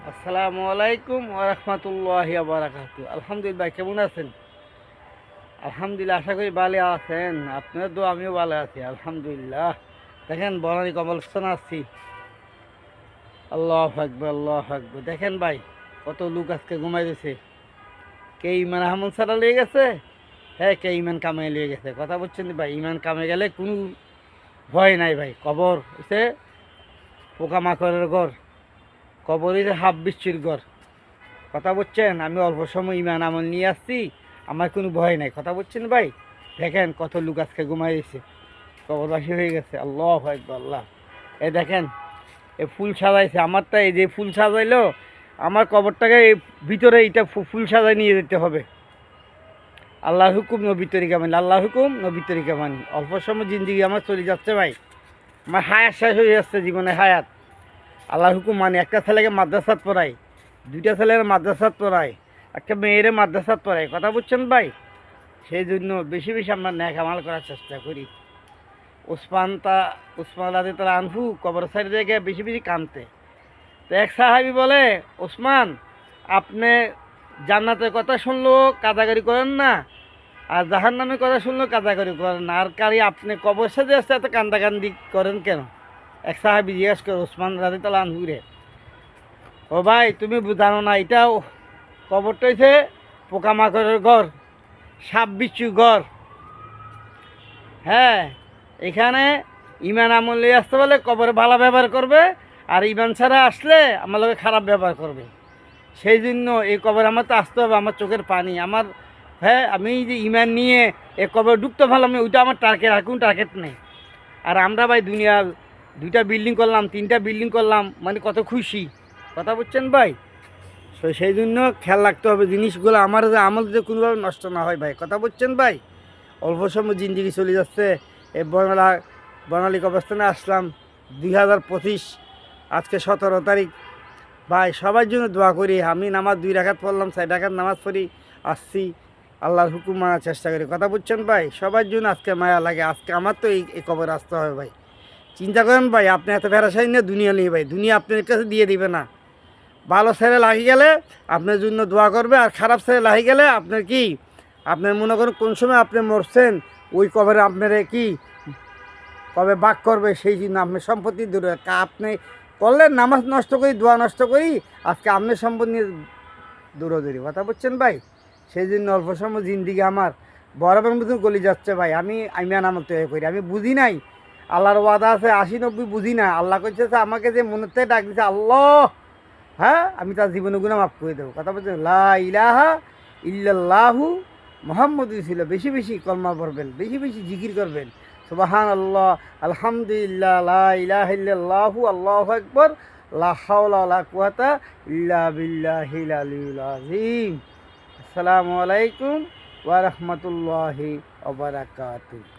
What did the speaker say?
আসসালামু আলাইকুম ওয়া রাহমাতুল্লাহি ওয়া বারাকাতুহু। আলহামদুলিল্লাহ, কেমন আছেন? আলহামদুলিল্লাহ, আশা করি ভালো আছেন। আপনার তো আমিও ভালো আছি আলহামদুলিল্লাহ। দেখেন বনানী কবরস্থানে আছি। আল্লাহু আকবার, আল্লাহু আকবার। দেখেন ভাই, কত লোক আজকে ঘুমাইতেছে। কে ইমান আহমদ সারা লিয়ে গেছে, হ্যাঁ কে ইমান কামাই লিয়ে গেছে। কথা বলছেন ভাই, ইমান কামে গেলে কোনো ভয় নাই ভাই। কবর হচ্ছে পোকামাকড়ের ঘর, কবর হচ্ছে হাফ বৃষ্টির ঘর। কথা বলছেন, আমি অল্প সময় ইমান আমল নিয়ে আসছি, আমার কোনো ভয় নাই। কথা বলছেন ভাই, দেখেন কত লোক আজকে ঘুমাই দিয়েছে, কবরবাসী হয়ে গেছে। আল্লাহ আকবার, আল্লাহ। এ দেখেন, এ ফুল সাজাইছে আমারটা, এই যে ফুল সাজাইলো আমার কবরটাকে ভিতরে এইটা ফুল সাজাই নিয়ে যেতে হবে। আল্লাহর হুকুম নবী তরিকা মানি, আল্লাহর হুকুম নবী তরিকা মানি। অল্প সময় জিন্দিগি আমার চলে যাচ্ছে ভাই, আমার হায়াত শেষ হয়ে যাচ্ছে, জীবনে হায়াত। আল্লাহর হুকুম মানি। একটা ছেলেকে মাদ্রাসাত পড়াই, দুইটা ছেলের মাদ্রাসাত পড়ায়, একটা মেয়েরে মাদ্রাসাত পড়ায়। কথা বুঝছেন ভাই, সেই জন্য বেশি বেশি আমরা ন্যাক আমাল করার চেষ্টা করি। উসমান রাজি তারা আনহু কবর সাইড থেকে বেশি বেশি কানতে। তো এক সাহাবি বলে, ওসমান আপনি জান্নাতের কথা শুনলো কাদাগারি করেন না, আর জাহান্নামের কথা শুনলো কাদাগারি করেন না, আর কারি আপনি কবর সাথে আসতে এত কান্দাকান্দি করেন কেন? এক সাহাবি জিজ্ঞাসা করে ওসমান রাজি তালা আনহুরে, ও ভাই তুমি জানো না, এটাও কবরটা হচ্ছে পোকামাকড়ের ঘর, সাপ বিচ্ছুর ঘর। হ্যাঁ, এখানে ইমান আমল নিয়ে আসতে বলে কবরে ভালো ব্যবহার করবে, আর ইমান ছাড়া আসলে আমার লোকে খারাপ ব্যবহার করবে। সেই জন্য এই কবর আমার তো আসতে হবে, আমার চোখের পানি আমার। হ্যাঁ, আমি যে ইমান নিয়ে এ কবর ঢুকতে পারলাম না, ওইটা আমার টার্গেট, আর কোনো টার্গেট নেই। আর আমরা ভাই দুনিয়া দুইটা বিল্ডিং করলাম, তিনটা বিল্ডিং করলাম, মানে কত খুশি। কথা বলছেন ভাই, সেই জন্য খেয়াল রাখতে হবে জিনিসগুলো, আমার যে আমল যে কোনোভাবে নষ্ট না হয় ভাই। কথা বলছেন ভাই, অল্প সময় জিন্দিগি চলে যাচ্ছে। এই বর্ণালী কবরস্থানে আসলাম 2025, আজকে 17 তারিখ। ভাই সবার জন্য দোয়া করি। আমি নামাজ 2 রাকাত পড়লাম, 4 রাকাত নামাজ পড়ি, আসছি, আল্লাহর হুকুম মানার চেষ্টা করি। কথা বলছেন ভাই, সবার জন্য আজকে মায়া লাগে। আজকে আমার তো এই কবর আসতে হবে ভাই। চিন্তা করেন ভাই, আপনি এত ফেরাসাই নিয়ে দুনিয়া নিয়ে ভাই, দুনিয়া আপনার কাছে দিয়ে দিবে না। ভালো ছেলে লাগি গেলে আপনার জন্য দোয়া করবে, আর খারাপ ছেলে লাগি গেলে আপনার কি, আপনার মনে করেন কোন সময় আপনি মরছেন, ওই কবরে আপনার কি কবে বাক করবে, সেই জন্য আপনার সম্পত্তি দূরে। আপনি করলেন নামাজ নষ্ট করি, দোয়া নষ্ট করি, আজকে আপনার সম্পত্তি নিয়ে দূরদূরি। কথা বলছেন ভাই, সেই জন্য অল্প সময় জিন্দিগি আমার বরাবর মতন গলি যাচ্ছে ভাই। আমি আমল তৈরি করি, আমি বুঝি নাই আল্লাহর ওয়াদা আছে 80-90, বুঝি না। আল্লাহ করছে আমাকে যে মনের থেকে ডাক দিচ্ছে আল্লাহ, হ্যাঁ আমি তার জীবনের গুণা মাফ করে দেবো। কথা বলছেন, লা ইলাহা ইল্লাল্লাহু মুহাম্মাদুর রাসূলুল্লাহ। বেশি বেশি কলমা পড়বেন, বেশি বেশি জিকির করবেন, সুবহানাল্লাহ, আলহামদুলিল্লাহ, লা ইলাহা ইল্লাল্লাহু, আল্লাহু আকবার, লা হাওলা ওয়ালা কুওয়াতা ইল্লা বিল্লাহিল আলিয়্যিল আযীম। আসসালামু আলাইকুম ওয়া রাহমাতুল্লাহি ওয়া বারাকাতুহু।